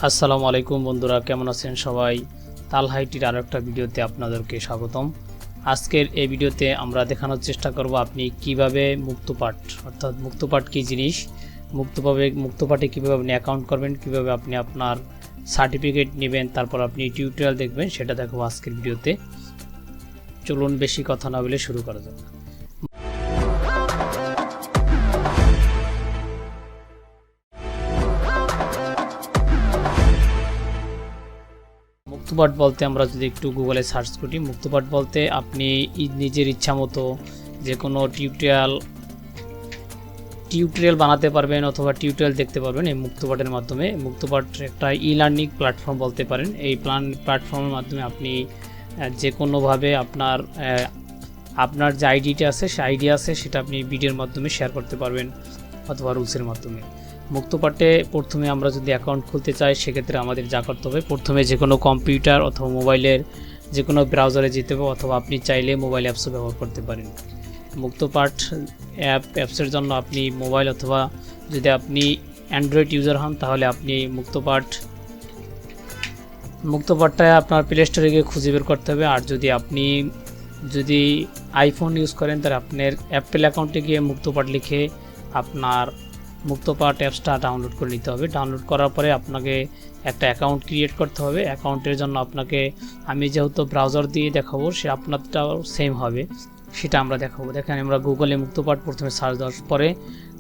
আসসালামু আলাইকুম বন্ধুরা, কেমন আছেন সবাই? তালহা আইটির আরও একটা ভিডিওতে আপনাদেরকে স্বাগতম। আজকের এই ভিডিওতে আমরা দেখানোর চেষ্টা করব আপনি কিভাবে মুক্তপাঠ অর্থাৎ মুক্তপাঠ কী জিনিস, মুক্তপাঠে কীভাবে আপনি অ্যাকাউন্ট করবেন, কিভাবে আপনি আপনার সার্টিফিকেট নেবেন, তারপর আপনি টিউটোরিয়াল দেখবেন, সেটা দেখাবো আজকের ভিডিওতে। চলুন বেশি কথা না বলে শুরু করা যাক। মুক্তপাঠ বলতে আমরা যদি একটু গুগলে সার্চ করি, মুক্তপাঠ বলতে আপনি নিজের ইচ্ছা মতো যে কোনো টিউটোরিয়াল বানাতে পারবেন অথবা টিউটোরিয়াল দেখতে পারবেন এই মুক্তপাঠের মাধ্যমে। মুক্তপাঠ একটা লার্নিং প্ল্যাটফর্ম বলতে পারেন। এই প্ল্যাটফর্মের মাধ্যমে আপনি যে কোনোভাবে আপনার যে আইডিটা আছে, সে আইডি আছে, সেটা আপনি ভিডিওর মাধ্যমে শেয়ার করতে পারবেন অথবা রুলসের মাধ্যমে। মুক্তপাঠে প্রথমে আমরা যদি অ্যাকাউন্ট খুলতে চাই, সেক্ষেত্রে আমাদের যা করতে হবে, প্রথমে যে কোনো কম্পিউটার অথবা মোবাইলের যে কোনো ব্রাউজারে যেতে হবে, অথবা আপনি চাইলে মোবাইল অ্যাপসও ব্যবহার করতে পারেন। মুক্তপাঠ অ্যাপসের জন্য আপনি মোবাইল অথবা যদি আপনি অ্যান্ড্রয়েড ইউজার হন, তাহলে আপনি মুক্তপাঠটা আপনার প্লে স্টোরে গিয়ে খুঁজে বের করতে হবে। আর যদি আইফোন ইউজ করেন, তাহলে আপনার অ্যাপেল অ্যাকাউন্টে গিয়ে মুক্তপাঠ লিখে আপনার মুক্তপাঠ অ্যাপসটা ডাউনলোড করে নিতে হবে। ডাউনলোড করার পরে আপনাকে একটা অ্যাকাউন্ট ক্রিয়েট করতে হবে। অ্যাকাউন্টের জন্য আপনাকে আমি যেহেতু ব্রাউজার দিয়ে দেখাবো, সে আপনারটাও সেম হবে, সেটা আমরা দেখাবো। দেখেন, আমরা গুগলে মুক্তপাঠ প্রথমে সার্চ দেওয়ার পরে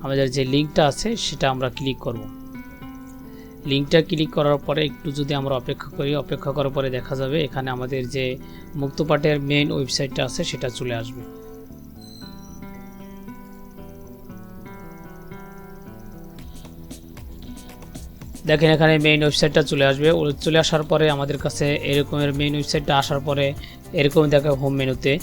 আমাদের যে লিঙ্কটা আছে সেটা আমরা ক্লিক করব। লিঙ্কটা ক্লিক করার পরে একটু যদি আমরা অপেক্ষা করি, অপেক্ষা করার পরে দেখা যাবে এখানে আমাদের যে মুক্তপাঠের মেইন ওয়েবসাইটটা আছে সেটা চলে আসবে। দেখেন, এখানে মেইন ওয়েবসাইটটা চলে আসবে। চলে আসার পরে আমাদের কাছে এরকমের মেইন ওয়েবসাইটটা আসার পরে এরকম দেখে হোম মেনুতে।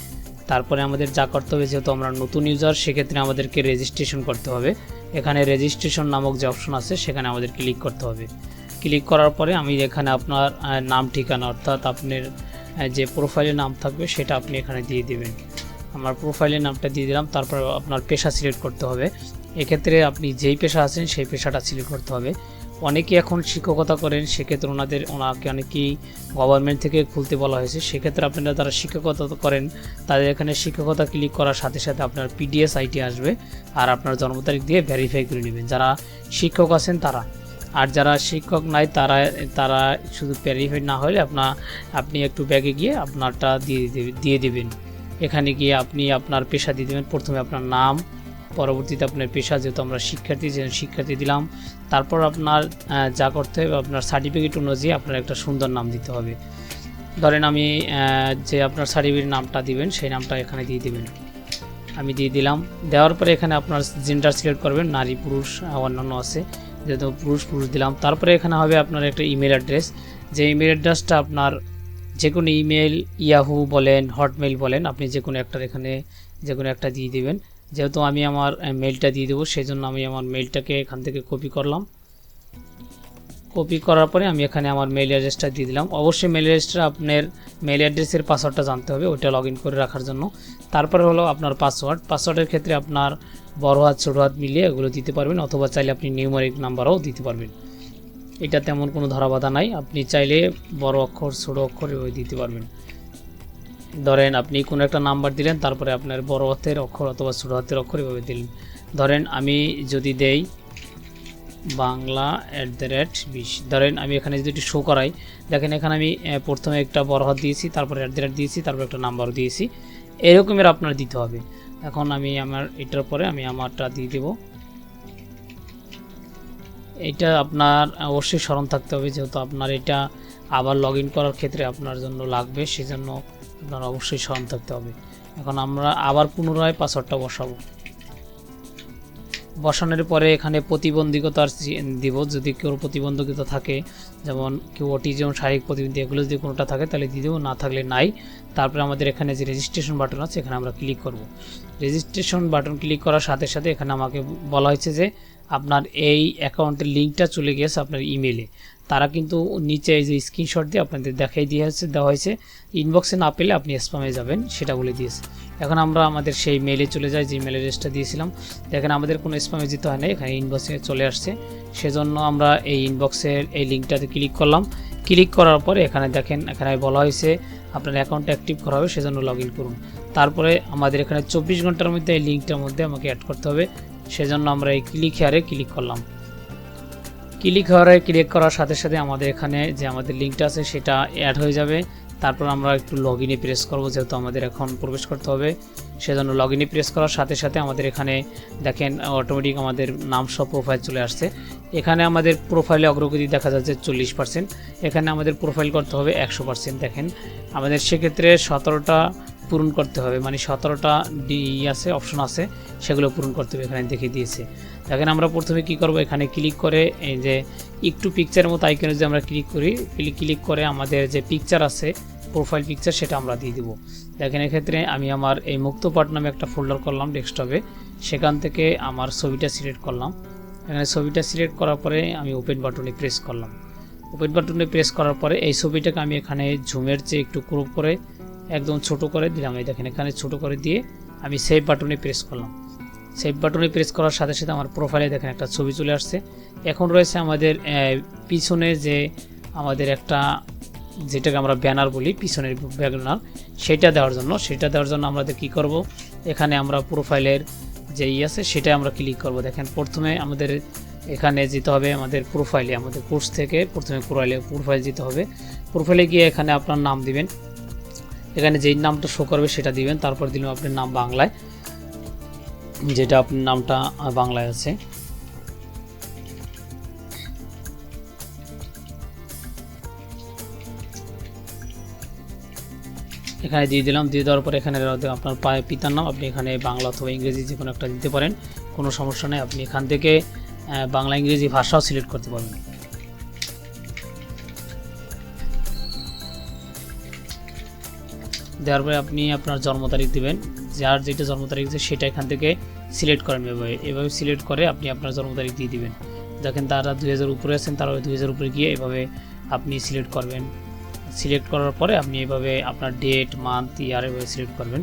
তারপরে আমাদের যা করতে হবে, যেহেতু আমরা নতুন ইউজার, সেক্ষেত্রে আমাদেরকে রেজিস্ট্রেশন করতে হবে। এখানে রেজিস্ট্রেশন নামক যে অপশন আছে, সেখানে আমাদের ক্লিক করতে হবে। ক্লিক করার পরে আমি এখানে আপনার নাম ঠিকানা অর্থাৎ আপনার যে প্রোফাইলের নাম থাকবে সেটা আপনি এখানে দিয়ে দেবেন। আমার প্রোফাইলের নামটা দিয়ে দিলাম। তারপর আপনার পেশা সিলেক্ট করতে হবে। এক্ষেত্রে আপনি যেই পেশা আছেন সেই পেশাটা সিলেক্ট করতে হবে। অনেকে এখন শিক্ষকতা করেন, সেক্ষেত্রে ওনাকে অনেকেই গভর্নমেন্ট থেকে খুলতে বলা হয়েছে। সেক্ষেত্রে আপনারা যারা শিক্ষকতা করেন, তাদের এখানে শিক্ষকতা ক্লিক করার সাথে সাথে আপনার পিডিএস আইটি আসবে, আর আপনার জন্ম তারিখ দিয়ে ভেরিফাই করে নেবেন যারা শিক্ষক আছেন তারা। আর যারা শিক্ষক নাই তারা শুধু ভেরিফাই না হলে আপনি একটু ব্যাগে গিয়ে আপনারটা দিয়ে দেবেন। এখানে গিয়ে আপনি আপনার পেশা দিয়ে দেবেন। প্রথমে আপনার নাম, পরবর্তীতে আপনার পেশা, যেহেতু আমরা শিক্ষার্থী দিলাম। তারপর আপনার যা করতে হবে, আপনার সার্টিফিকেট অনুযায়ী আপনার একটা সুন্দর নাম দিতে হবে। ধরেন আমি যে আপনার সার্টিফিকেট নামটা দিবেন, সেই নামটা এখানে দিয়ে দেবেন। আমি দিয়ে দিলাম। দেওয়ার পরে এখানে আপনার জেন্ডার সিলেক্ট করবেন, নারী পুরুষ অন্যান্য আছে, যেহেতু পুরুষ দিলাম। তারপরে এখানে হবে আপনার একটা ইমেল অ্যাড্রেস। যে ইমেল অ্যাড্রেসটা আপনার যে কোনো ইমেল, ইয়াহু বলেন, হটমেইল বলেন, আপনি যে কোনো একটা দিয়ে দেবেন। যেহেতু আমি আমার মেইলটা দিয়ে দেবো, সেই জন্য আমি আমার মেইলটাকে এখান থেকে কপি করলাম। কপি করার পরে আমি এখানে আমার মেইল অ্যাড্রেসটা দিয়ে দিলাম। অবশ্যই মেইল অ্যাড্রেসটা আপনার মেইল অ্যাড্রেসের পাসওয়ার্ডটা জানতে হবে, ওইটা লগ ইন করে রাখার জন্য। তারপরে হলো আপনার পাসওয়ার্ডের ক্ষেত্রে আপনার বড় হাত ছোটো হাত মিলিয়ে এগুলো দিতে পারবেন, অথবা চাইলে আপনি নিউমেরিক নাম্বারও দিতে পারবেন। এটা তেমন কোনো ধরাবাধা নাই, আপনি চাইলে বড় অক্ষর ছোটো অক্ষর দিতে পারবেন। ধরেন আপনি কোনো একটা নাম্বার দিলেন, তারপরে আপনার বড় হাতের অক্ষর অথবা ছোট হাতের অক্ষর এভাবে দিলেন। ধরেন আমি যদি দেই বাংলা @20, ধরেন আমি এখানে যদি একটু শো করাই, দেখেন এখানে আমি প্রথমে একটা বড় হাত দিয়েছি, তারপরে @ দিয়েছি, তারপর একটা নাম্বারও দিয়েছি। এরকমের আপনার দিতে হবে। এখন আমি এটার পরে আমি আমারটা দিয়ে দেব। এটা আপনার অবশ্যই স্মরণ থাকতে হবে, যেহেতু আপনার এটা আবার লগ ইন করার ক্ষেত্রে আপনার জন্য লাগবে, সেজন্য আপনার অবশ্যই স্মরণ থাকতে হবে। এখন আমরা আবার পুনরায় পাসওয়ার্ডটা বসানোর পরে এখানে প্রতিবন্ধকতা দিব। যদি কেউ প্রতিবন্ধকতা থাকে, যেমন কেউ অটিজম, শারীরিক প্রতিবন্ধী, এগুলো যদি কোনোটা থাকে তাহলে দিয়ে দেবো, না থাকলে নাই। তারপরে আমাদের এখানে যে রেজিস্ট্রেশন বাটন আছে, এখানে আমরা ক্লিক করব। রেজিস্ট্রেশন বাটন ক্লিক করার সাথে সাথে এখানে আমাকে বলা হয়েছে যে আপনার এই অ্যাকাউন্টের লিঙ্কটা চলে গিয়েছে আপনার ইমেলে। তারা কিন্তু নিচে এই যে স্ক্রিনশট দিয়ে আপনাদের দেখাই দেওয়া হয়েছে, ইনবক্সে না পেলে আপনি স্প্যামে যাবেন সেটা বলে দিয়েছে। এখন আমরা আমাদের সেই মেলে চলে যাই যে মেল অ্যাড্রেসটা দিয়েছিলাম। দেখেন আমাদের কোনো স্প্যামে যেতে হয় না, এখানে ইনবক্সে চলে আসছে। সেজন্য আমরা এই ইনবক্সের এই লিঙ্কটাতে ক্লিক করলাম। ক্লিক করার পরে এখানে দেখেন এখানে বলা হয়েছে আপনার অ্যাকাউন্টটা অ্যাক্টিভ করা হবে, সেজন্য লগ ইন করুন। তারপরে আমাদের এখানে 24 ঘন্টার মধ্যে এই লিঙ্কটার মধ্যে আমাকে অ্যাড করতে হবে, সেজন্য আমরা এই ক্লিক হেয়ারে ক্লিক করলাম। ক্লিক হেয়ারে ক্লিক করার সাথে সাথে আমাদের এখানে যে আমাদের লিঙ্কটা আছে সেটা অ্যাড হয়ে যাবে। তারপর আমরা একটু লগ ইনে প্রেস করবো, যেহেতু আমাদের এখন প্রবেশ করতে হবে, সেজন্য লগ ইনে প্রেস করার সাথে সাথে আমাদের এখানে দেখেন অটোমেটিক আমাদের নাম সহ প্রোফাইল চলে আসছে। এখানে আমাদের প্রোফাইলে অগ্রগতি দেখা যাচ্ছে 40%, এখানে আমাদের প্রোফাইল করতে হবে 100%। দেখেন আমাদের সেক্ষেত্রে 17টা পূরণ করতে হবে, মানে 17টা আছে অপশন আছে, সেগুলো পূরণ করতে হবে, এখানে দেখিয়ে দিয়েছে। দেখেন আমরা প্রথমে কি করব, এখানে ক্লিক করে এই যে একটু পিকচারের মতো আইকনে যদি আমরা ক্লিক করি, ক্লিক করে আমাদের যে পিকচার আছে প্রোফাইল পিকচার সেটা আমরা দিয়ে দেবো। দেখেন এক্ষেত্রে আমি আমার এই মুক্তপাঠ নামে একটা ফোল্ডার করলাম ডেস্কটপে, সেখান থেকে আমার ছবিটা সিলেক্ট করলাম। এখানে ছবিটা সিলেক্ট করার পরে আমি ওপেন বাটনে প্রেস করলাম। ওপেন বাটনে প্রেস করার পরে এই ছবিটাকে আমি এখানে জুমের চেয়ে একটু ক্রপ করে একদম ছোট করে দিলাম। এই দেখেন এখানে ছোট করে দিয়ে আমি সেভ বাটনে প্রেস করলাম। সেভ বাটনে প্রেস করার সাথে সাথে আমার প্রোফাইলে দেখেন একটা ছবি চলে আসছে। এখন রয়েছে আমাদের পিছনে যে আমাদের একটা যেটাকে আমরা ব্যানার বলি, পিছনের ব্যানার, সেটা দেওয়ার জন্য আমাদের কি করব, এখানে আমরা প্রোফাইলের যে আছে সেটা আমরা ক্লিক করব। দেখেন প্রথমে আমাদের এখানে যেতে হবে আমাদের প্রোফাইলে, আমাদের কোর্স থেকে প্রথমে প্রোফাইল যেতে হবে। প্রোফাইলে গিয়ে এখানে আপনার নাম দিবেন, এখানে যেই নামটা শো করবে সেটা দিবেন। তারপর দিলাম আপনার নাম বাংলায়, যেটা আপনার নামটা বাংলায় আছে। এখানে দিয়ে দিলাম। দিয়ে দেওয়ার পর এখানে আপনার পিতার নাম আপনি এখানে বাংলা অথবা ইংরেজি যে কোনো একটা দিতে পারেন, কোনো সমস্যা নেই। আপনি এখান থেকে বাংলা ইংরেজি ভাষাও সিলেক্ট করতে পারবেন। দেওয়ার পরে আপনি আপনার জন্ম তারিখ দেবেন, যার যেটা জন্ম তারিখ আছে সেটা এখান থেকে সিলেক্ট করেন। এভাবে সিলেক্ট করে আপনি আপনার জন্ম তারিখ দিয়ে দিবেন। দেখেন তারা 2000 উপরে আছেন, তারা 2000 উপরে গিয়ে এভাবে আপনি সিলেক্ট করবেন। সিলেক্ট করার পরে আপনি এভাবে আপনার ডেট, মান্থ, ইয়ার এভাবে সিলেক্ট করবেন।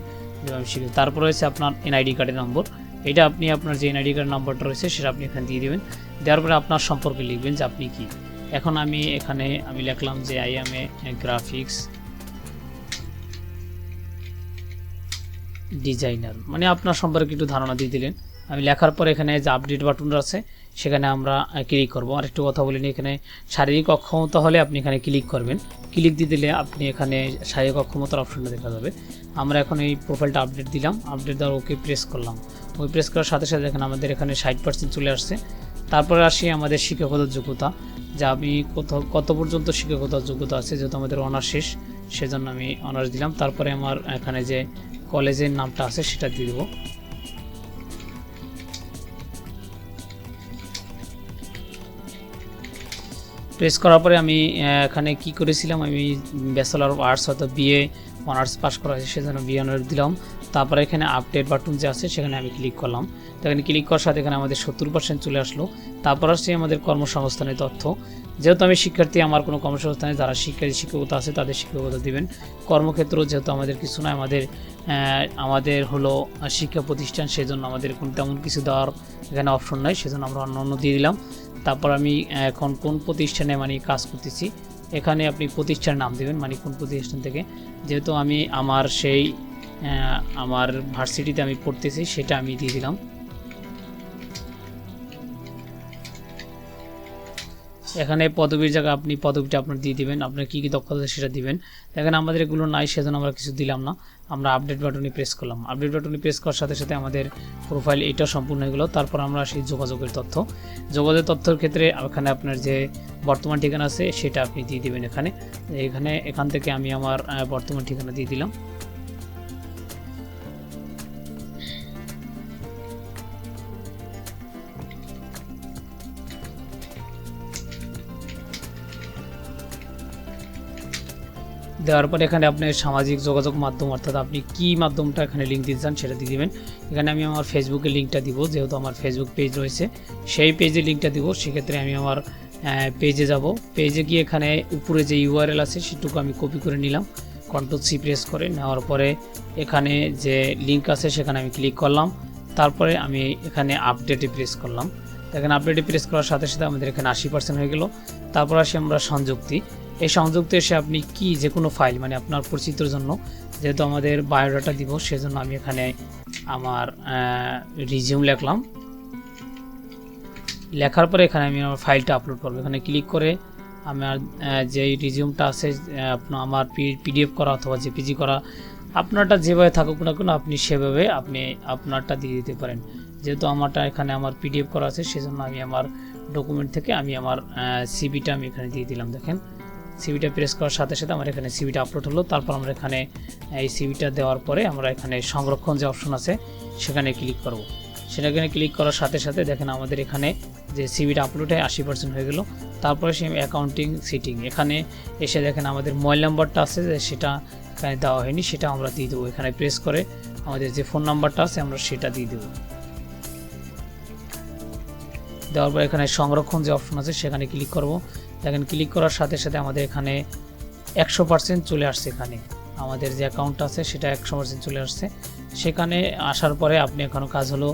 তারপরে হচ্ছে আপনার এনআইডি কার্ডের নম্বর, এটা আপনি আপনার যে এনআইডি কার্ড নাম্বারটা রয়েছে সেটা আপনি এখানে দিয়ে দেবেন। দেওয়ার পরে আপনার সম্পর্কে লিখবেন যে আপনি কি। এখন আমি এখানে লিখলাম যে I M A graphics designer, মানে আপনার সম্পর্কে একটু ধারণা দিয়ে দিলেন। আমি লেখার পর এখানে যে আপডেট বাটন আছে সেখানে আমরা ক্লিক করব। আর একটু কথা বলিনি, এখানে শারীরিক অক্ষমতা হলে আপনি এখানে ক্লিক করবেন। ক্লিক দিয়ে দিলে আপনি এখানে শারীরিক অক্ষমতার অপশনটা দেখা যাবে। আমরা এখন এই প্রোফাইলটা আপডেট দিলাম, আপডেট দেওয়ার ওকে প্রেস করলাম। ওই প্রেস করার সাথে সাথে দেখেন আমাদের এখানে 60% চলে আসছে। তারপরে আসি আমাদের শিক্ষকতার যোগ্যতা, যে আমি কত পর্যন্ত শিক্ষকতার যোগ্যতা আছে। যেহেতু আমাদের অনার্স শেষ, সেজন্য আমি অনার্স দিলাম। তারপরে আমার এখানে যে কলেজের নামটা আছে সেটা দিয়ে দেবো। প্রেস করার পরে আমি এখানে কি করেছিলাম, আমি ব্যাচেলর অফ আর্টস অর্থাৎ বিএ অনার্স পাস করা হয়েছে, সেজন্য বিএ অনার্স দিলাম। তারপরে এখানে আপডেট বাটন যে আছে সেখানে আমি ক্লিক করলাম। তো এখানে ক্লিক করার সাথে এখানে আমাদের 70% চলে আসলো। তারপর আসছে আমাদের কর্মসংস্থানের তথ্য। যেহেতু আমি শিক্ষার্থী, আমার কোনো কর্মসংস্থানে যারা শিক্ষকতা আছে তাদের শিক্ষকতা দিবেন। কর্মক্ষেত্র যেহেতু আমাদের কিছু নয়, আমাদের হলো শিক্ষা প্রতিষ্ঠান, সেজন্য আমাদের তেমন কিছু দেওয়ার এখানে অপশন নাই, সেজন্য আমরা অন্য দিয়ে দিলাম। তারপর আমি এখন কোন প্রতিষ্ঠানে কাজ করতেছি, এখানে আপনি প্রতিষ্ঠানের নাম দেবেন, কোন প্রতিষ্ঠান থেকে। যেহেতু আমি আমার ভার্সিটিতে আমি পড়তেছি সেটা আমি দিয়ে দিলাম। এখানে পদবীর জায়গায় আপনি পদবিটা আপনার দিয়ে দিবেন, আপনার কী কী দক্ষতা সেটা দিবেন। দেখেন আমাদের এগুলো নাই, সেজন্য আমরা কিছু দিলাম না। আমরা আপডেট বাটনে প্রেস করলাম। আপডেট বাটনে প্রেস করার সাথে সাথে আমাদের প্রোফাইল এটা সম্পূর্ণ হয়ে গেল। তারপর আমরা সেই যোগাযোগের তথ্যের ক্ষেত্রে এখানে আপনার যে বর্তমান ঠিকানা আছে সেটা আপনি দিয়ে দিবেন। এখান থেকে আমি আমার বর্তমান ঠিকানা দিয়ে দিলাম। দেওয়ার পরে এখানে আপনি সামাজিক যোগাযোগ মাধ্যম অর্থাৎ আপনি কি মাধ্যমটা এখানে লিঙ্ক দিতে চান সেটা দিয়ে দিবেন। এখানে আমি আমার ফেসবুকের লিঙ্কটা দিব, যেহেতু আমার ফেসবুক পেজ রয়েছে সেই পেজের লিঙ্কটা দিব। সেক্ষেত্রে আমি আমার পেজে যাব, পেজে গিয়ে এখানে উপরে যে ইউআরএল আছে সেটুকু আমি কপি করে নিলাম, কন্ট্রোল সি প্রেস করে নেওয়ার পরে এখানে যে লিঙ্ক আছে সেখানে আমি ক্লিক করলাম। তারপরে আমি এখানে আপডেটে প্রেস করলাম। এখানে আপডেটে প্রেস করার সাথে সাথে আমাদের এখানে 80% হয়ে গেল। তারপর আসি আমরা সংযুক্তি। এই সংযুক্তি এসে আপনি কি যে কোনো ফাইল, মানে আপনার পরিচিতির জন্য, যেহেতু আমাদের বায়োডাটা দিব সেজন্য আমি এখানে আমার রিজিউম লিখলাম। লেখার পরে এখানে আমি আমার ফাইলটা আপলোড করব। এখানে ক্লিক করে আমার যে রিজিউমটা আছে আমার পিডিএফ করা অথবা জেপিজি করা, আপনারটা যেভাবে থাকুক না কেন আপনি সেভাবে আপনারটা দিয়ে দিতে পারেন। যেহেতু আমারটা এখানে আমার পিডিএফ করা আছে সেজন্য আমি আমার ডকুমেন্ট থেকে আমি আমার সিভিটা আমি এখানে দিয়ে দিলাম। দেখেন সিভিটা প্রেস করার সাথে সাথে আমার এখানে সিভিটা আপলোড হলো। তারপর আমরা এখানে এই সিভিটা দেওয়ার পরে আমরা এখানে সংরক্ষণ যে অপশন আছে সেখানে ক্লিক করব। সেখানে ক্লিক করার সাথে সাথে দেখেন আমাদের এখানে যে সিভিটা আপলোড হয় 80% হয়ে গেল। তারপরে সে অ্যাকাউন্টিং সিটিং এখানে এসে দেখেন আমাদের মোবাইল নাম্বারটা আছে সেটা এখানে দেওয়া হয়নি, সেটা আমরা দিয়ে দেবো। এখানে প্রেস করে আমাদের যে ফোন নাম্বারটা আছে আমরা সেটা দিয়ে দেবো। দেওয়ার পর এখানে সংরক্ষণ যে অপশন আছে সেখানে ক্লিক করব। দেখেন ক্লিক করার সাথে সাথে আমাদের এখানে 100% চলে আসছে। এখানে আমাদের যে অ্যাকাউন্টটা আছে সেটা 100% চলে আসছে। সেখানে আসার পরে আপনি এখনও কাজ হলো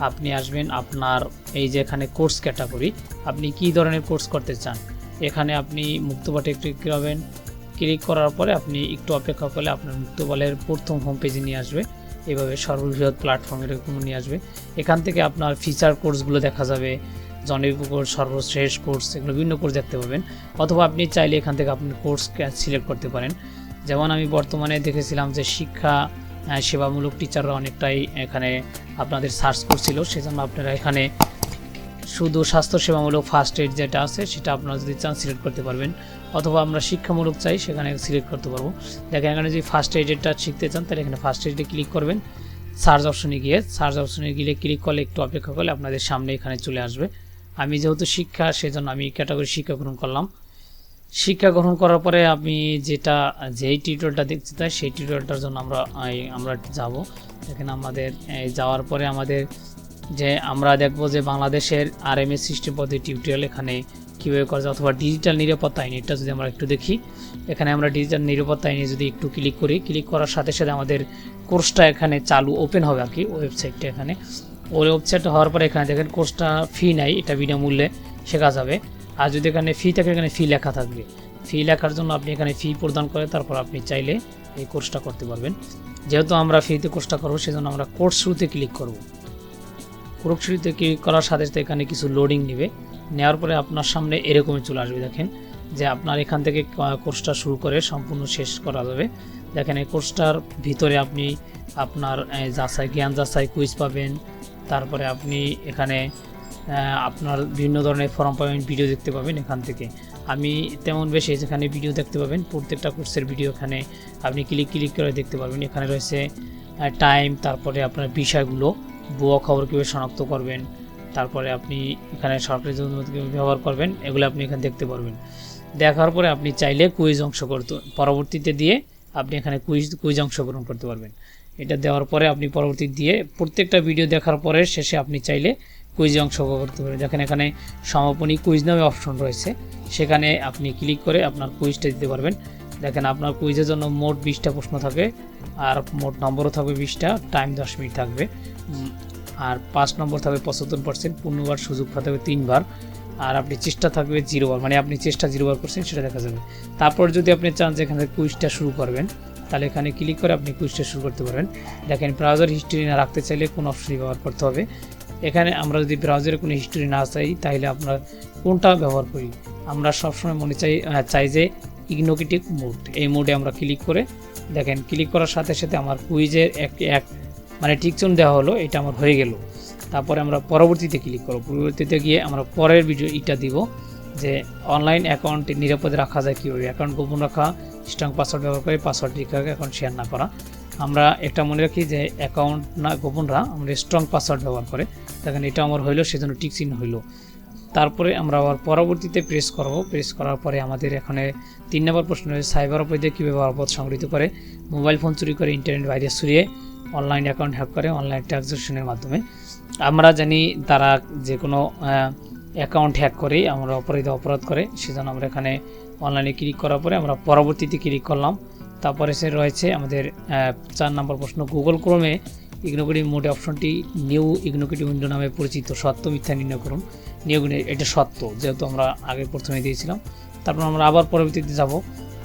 আপনি আসবেন আপনার এই যে এখানে কোর্স ক্যাটাগরি, আপনি কি ধরনের কোর্স করতে চান। এখানে আপনি মুক্তপাঠে ক্লিক করবেন। ক্লিক করার পরে আপনি একটু অপেক্ষা করলে আপনার মুক্তপালের প্রথম হোম পেজে নিয়ে আসবে। এভাবে সর্ববৃহৎ প্ল্যাটফর্ম এরকম নিয়ে আসবে। এখান থেকে আপনার ফিচার কোর্সগুলো দেখা যাবে, জনপ্রিয় কোর্স, সর্বশ্রেষ্ঠ কোর্স, এগুলো বিভিন্ন কোর্স দেখতে পাবেন। অথবা আপনি চাইলে এখান থেকে আপনি কোর্স সিলেক্ট করতে পারেন। যেমন আমি বর্তমানে দেখেছিলাম যে শিক্ষা সেবামূলক টিচাররা অনেকটাই এখানে আপনাদের সার্চ করছিল, সেজন্য আপনারা এখানে শুধু স্বাস্থ্য সেবামূলক ফার্স্ট এড যেটা আছে সেটা আপনারা যদি চান সিলেক্ট করতে পারবেন। অথবা আমরা শিক্ষামূলক চাই সেখানে সিলেক্ট করতে পারবো। দেখেন এখানে যদি ফার্স্ট এডেরটা শিখতে চান তাহলে এখানে ফার্স্ট এডে ক্লিক করবেন। সার্চ অপশনে গিয়ে ক্লিক করলে একটু অপেক্ষা করলে আপনাদের সামনে এখানে চলে আসবে। আমি যেহেতু শিক্ষা সেজন্য আমি ক্যাটাগরি শিক্ষা গ্রহণ করলাম। শিক্ষা গ্রহণ করার পরে আমি যেই টিউটোরিয়ালটা দেখতে চাই সেই টিউটোরিয়ালটার জন্য আমরা যাব। এখানে আমাদের যাওয়ার পরে আমাদের যে আমরা দেখব যে বাংলাদেশের RMS সিস্টেম পদ্ধতি টিউটোরিয়াল এখানে কীভাবে করা যায়, অথবা ডিজিটাল নিরাপত্তা আইন, এটা যদি আমরা একটু দেখি। এখানে আমরা ডিজিটাল নিরাপত্তা আইনে যদি একটু ক্লিক করি, ক্লিক করার সাথে সাথে আমাদের কোর্সটা এখানে চালু ওপেন হবে আর কি, ওয়েবসাইটটা এখানে। ওই ওয়েবসাইটটা হওয়ার পরে এখানে দেখেন কোর্সটা ফি নাই, এটা বিনামূল্যে শেখা যাবে। আর যদি এখানে ফি থাকে এখানে ফি লেখা থাকবে। ফি লেখার জন্য আপনি এখানে ফি প্রদান করে তারপর আপনি চাইলে এই কোর্সটা করতে পারবেন। যেহেতু আমরা ফ্রিতে কোর্সটা করবো সেজন্য আমরা কোর্স শুরুতে ক্লিক করব। কোর্স শুরুতে ক্লিক করার সাথে সাথে এখানে কিছু লোডিং নেবে, নেওয়ার পরে আপনার সামনে এরকমই চলে আসবে। দেখেন যে আপনার এখান থেকে কোর্সটা শুরু করে সম্পূর্ণ শেষ করা যাবে। দেখেন এই কোর্সটার ভিতরে আপনি আপনার জ্ঞান যাচাই কুইজ পাবেন। তারপরে আপনি এখানে আপনার বিভিন্ন ধরনের ফর্ম পাবেন, ভিডিও দেখতে পাবেন এখান থেকে। আমি তেমন বেশি যেখানে ভিডিও দেখতে পাবেন, প্রত্যেকটা কোর্সের ভিডিও এখানে আপনি ক্লিক করে দেখতে পারবেন। এখানে রয়েছে টাইম, তারপরে আপনার বিষয়গুলো, ভুয়া খবর কীভাবে শনাক্ত করবেন, তারপরে আপনি এখানে সরকারি অনুমতি কীভাবে ব্যবহার করবেন, এগুলো আপনি এখানে দেখতে পারবেন। দেখার পরে আপনি চাইলে কুইজ পরবর্তীতে দিয়ে আপনি এখানে কুইজ অংশগ্রহণ করতে পারবেন। এটা দেওয়ার পরে আপনি পরবর্তী দিয়ে প্রত্যেকটা ভিডিও দেখার পরে শেষে আপনি চাইলে কুইজে অংশগ্রহণ করতে পারবেন। দেখেন এখানে সমাপনী কুইজ নামে অপশন রয়েছে, সেখানে আপনি ক্লিক করে আপনার কুইজটা দিতে পারবেন। দেখেন আপনার কুইজের জন্য মোট 20টা প্রশ্ন থাকবে, আর মোট নম্বরও থাকবে 20টা, টাইম 10 মিনিট থাকবে, আর 5 নম্বর থাকবে 75%, পূর্ণবার সুযোগ থাকবে 3 বার, আর আপনি চেষ্টা থাকবে 0 বার, মানে আপনি চেষ্টা 0 বার করছেন সেটা দেখা যাবে। তারপর যদি আপনি চান যে এখানে কুইজটা শুরু করবেন তাহলে এখানে ক্লিক করে আপনি কুইজটা শুরু করতে পারবেন। দেখেন ব্রাউজার হিস্ট্রি না রাখতে চাইলে কোন অপশন ব্যবহার করতে হবে। এখানে আমরা যদি ব্রাউজারে কোনো হিস্ট্রি না চাই তাহলে আমরা কোনটা ব্যবহার করি, আমরা সবসময় চাই যে ইগনোকেটিভ মোড, এই মোডে আমরা ক্লিক করে দেখেন ক্লিক করার সাথে সাথে আমার কুইজের এক মানে টিকচিহ্ন দেওয়া হলো, এটা আমার হয়ে গেল। তারপরে আমরা পরবর্তীতে ক্লিক করব। পরবর্তীতে গিয়ে আমরা পরের ভিডিও এটা দিব যে অনলাইন অ্যাকাউন্ট নিরাপদে রাখা যায় কীভাবে, অ্যাকাউন্ট গোপন রাখা, স্ট্রং পাসওয়ার্ড ব্যবহার করে পাসওয়ার্ড রেখে অ্যাকাউন্ট শেয়ার না করা। আমরা একটা মনে রাখি যে অ্যাকাউন্ট না গোপনরা আমরা স্ট্রং পাসওয়ার্ড ব্যবহার করে। দেখেন এটা আমার হইলো, সেজন্য টিক চিহ্ন হইলো। তারপরে আমরা আবার পরবর্তীতে প্রেস করব। প্রেস করার পরে আমাদের এখানে 3 নম্বর প্রশ্ন রয়েছে, সাইবার অপরাধীরা কীভাবে অপরাধ সংগঠিত করে, মোবাইল ফোন চুরি করে, ইন্টারনেট ভাইরাস ছড়িয়ে, অনলাইন অ্যাকাউন্ট হ্যাক করে, অনলাইন ট্রানজাকশনের মাধ্যমে। আমরা জানি তারা যে কোনো অ্যাকাউন্ট হ্যাক করেই আমরা অপরাধ করে, সেজন্য আমরা এখানে অনলাইনে ক্লিক করার পরে আমরা পরবর্তীতে ক্লিক করলাম। তারপরে সে রয়েছে আমাদের 4 নম্বর প্রশ্ন, গুগল ক্রোমে ইগনোকেটিভ মোডে অপশনটি নিউ ইগনোকেটিভ উইন্ডো নামে পরিচিত, সত্য মিথ্যা নির্ণয় করুন। নিউ এটা সত্য, যেহেতু আমরা আগে প্রথমে দিয়েছিলাম। তারপর আমরা আবার পরবর্তীতে যাব।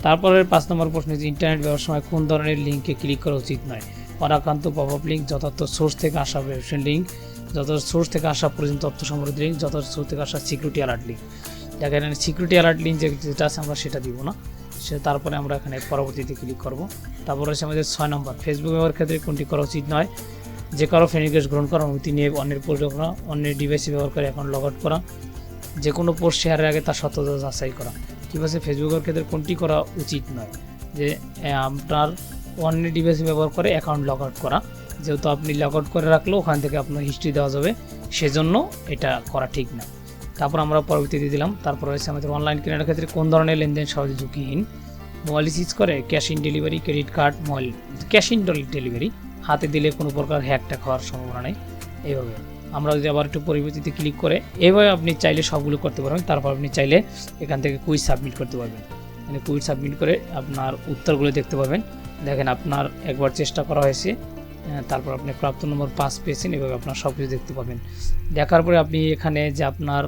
তারপরে 5 নম্বর প্রশ্ন হচ্ছে, ইন্টারনেট ব্যবহার সময় কোন ধরনের লিঙ্কে ক্লিক করা উচিত নয়, অনাকাঙ্ক্ষিত পপআপ লিঙ্ক, যথার্থ সোর্স থেকে আসা ওয়েবসাইট লিঙ্ক, যথার্থ সোর্স থেকে আসা পর্যন্ত তথ্য সমৃদ্ধ লিঙ্ক, যথার্থ সোর্স থেকে আসা সিকিউরিটি অ্যালার্ট লিঙ্ক। দেখেন সিকিউরিটি অ্যালার্ট লিঙ্ক যেটা আছে আমরা সেটা দিব না, তারপরে আমরা এখানে পরবর্তীতে ক্লিক করব। তারপর হচ্ছে আমাদের 6 নম্বর, ফেসবুক ব্যবহারের ক্ষেত্রে কোনটি করা উচিত নয়, যে কারো ফ্রেন্ড রিকোয়েস্ট গ্রহণ করা, অনুমতি নিয়ে অন্যের পরিকল্পনা, অন্যের ডিভাইসে ব্যবহার করে অ্যাকাউন্ট লগ আউট করা, যে কোনো পোস্ট শেয়ারের আগে তার সত্যতা যাচাই করা। কী বলছে, ফেসবুকের ক্ষেত্রে কোনটি করা উচিত নয়, যে আপনার অন্যের ডিভাইসে ব্যবহার করে অ্যাকাউন্ট লগ আউট করা, যেহেতু আপনি লগ আউট করে রাখলেও ওখান থেকে আপনার হিস্ট্রি দেওয়া যাবে, সেজন্য এটা করা ঠিক না। তারপর আমরা পরবর্তীতে দিলাম। তারপর হচ্ছে আমাদের অনলাইন কেনার ক্ষেত্রে কোন ধরনের লেনদেন সহজে ঝুঁকিহীন, মোবাইল সুইচ করে, cash in delivery, credit card, mobile cash in delivery, হাতে দিলে কোনো প্রকার হ্যাকটা খাওয়ার সম্ভাবনা নেই। এইভাবে আমরা যদি আবার একটু পরবর্তীতে ক্লিক করে এইভাবে আপনি চাইলে সবগুলো করতে পারবেন। তারপর আপনি চাইলে এখান থেকে কুইজ সাবমিট করতে পারবেন, মানে কুইজ সাবমিট করে আপনার উত্তরগুলো দেখতে পাবেন। দেখেন আপনার একবার চেষ্টা করা হয়েছে, তারপর আপনি প্রাপ্ত নম্বর 5 পেয়েছেন, এভাবে আপনার সব কিছু দেখতে পাবেন। দেখার পরে আপনি এখানে যে আপনার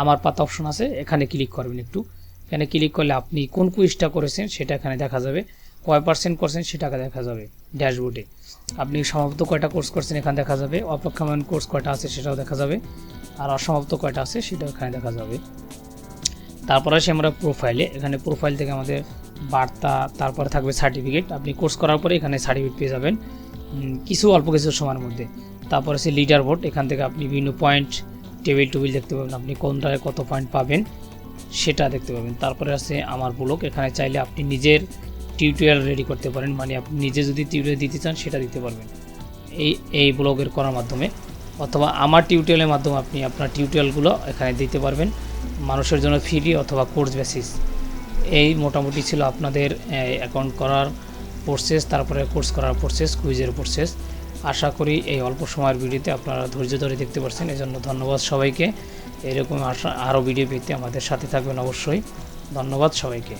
আমার পাতা অপশন আছে, এখানে ক্লিক করবেন। একটু এখানে ক্লিক করলে আপনি কোন কুইজটা করেছেন সেটা এখানে দেখা যাবে, কয় % করছেন সেটা দেখা যাবে ড্যাশবোর্ডে। আপনি সমাপ্ত কয়টা কোর্স করছেন এখানে দেখা যাবে, অপেক্ষমান কোর্স কয়টা আছে সেটাও দেখা যাবে, আর অসমাপ্ত কয়টা আছে সেটাও এখানে দেখা যাবে। তারপরে আসে আমরা প্রোফাইলে, এখানে প্রোফাইল থেকে আমাদের বার্তা, তারপরে থাকবে সার্টিফিকেট। আপনি কোর্স করার পরে এখানে সার্টিফিকেট পেয়ে যাবেন অল্প কিছু সময়ের মধ্যে। তারপরে আছে লিডার বোর্ড, এখান থেকে আপনি বিভিন্ন পয়েন্ট টেবিল দেখতে পাবেন, আপনি কোনটায় কত পয়েন্ট পাবেন সেটা দেখতে পাবেন। তারপরে আছে আমার ব্লগ, এখানে চাইলে আপনি নিজের টিউটোরিয়াল রেডি করতে পারেন, মানে আপনি নিজে যদি টিউটোরিয়াল দিতে চান সেটা দিতে পারবেন এই ব্লগের করার মাধ্যমে, অথবা আমার টিউটোরিয়ালের মাধ্যমে আপনি আপনার টিউটোরিয়ালগুলো এখানে দিতে পারবেন মানুষের জন্য ফ্রি অথবা কোর্স বেসিস। এই মোটামুটি ছিল আপনাদের অ্যাকাউন্ট করার প্রসেস, তারপরে কোর্স করার প্রসেস, কুইজের প্রসেস। আশা করি এই অল্প সময়ের ভিডিওতে আপনারা ধৈর্য ধরে দেখতে পাচ্ছেন, এজন্য ধন্যবাদ সবাইকে। এরকম আরও ভিডিও পেতে আমাদের সাথে থাকবেন অবশ্যই। ধন্যবাদ সবাইকে।